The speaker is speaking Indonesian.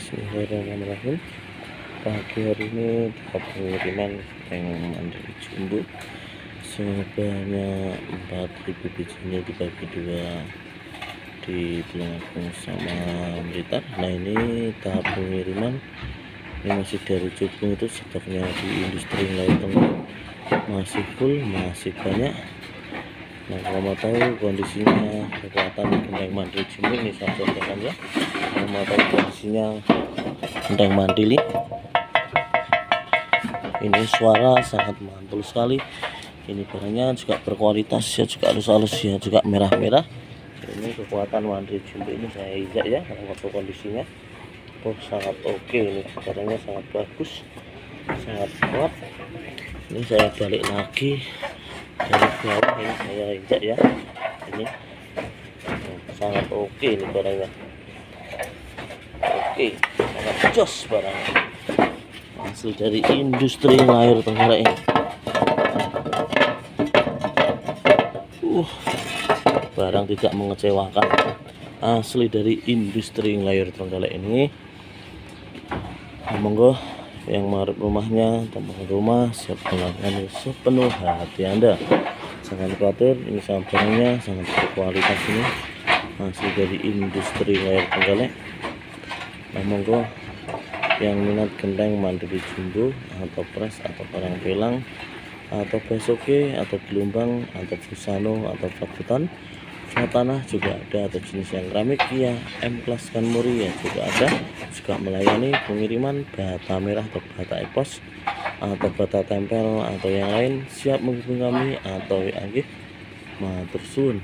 Bismillahirrahmanirrahim. Pagi hari ini dapat pengiriman tank mandiri jumbo sebanyak 4.000 biji. Ini dibagi dua di Tulungagung sama Blitar. Nah, ini tahap pengiriman ini masih dari Jogja, itu stoknya di industri lain masih full, masih banyak. Nah, kalau mau tahu kondisinya kekuatan genteng mandiri jumbo ini, saya contohkan ya. Kalau mau tahu kondisinya genteng mandiri ini, suara sangat mantul sekali. Ini barangnya juga berkualitas ya, juga halus-halus ya, juga merah-merah. Ini kekuatan mandiri jumbo ini saya injak ya. Kalau mau kondisinya sangat oke, ini barangnya sangat bagus, sangat kuat. Ini saya balik lagi dari bawah, ini saya injak ya. Ini sangat oke, ini barangnya oke, sangat jos barangnya, asli dari industri layar Trenggalek ini. Barang tidak mengecewakan, asli dari industri layar Trenggalek ini. Monggo yang marip rumahnya, teman rumah siap melayani sepenuh hati Anda. Jangan khawatir, ini sama barangnya sangat berkualitas, ini asli dari industri layar Trenggalek. Nah, monggo yang minat genteng mandiri jumbo atau pres atau barang pelang atau besoke atau gelombang atau busano atau flat tanah juga ada, atau jenis yang keramik ya, M class kan muri ya juga ada. Juga melayani pengiriman bata merah atau bata epos atau bata tempel atau yang lain, siap menghubungi kami atau WA. Matur suwun.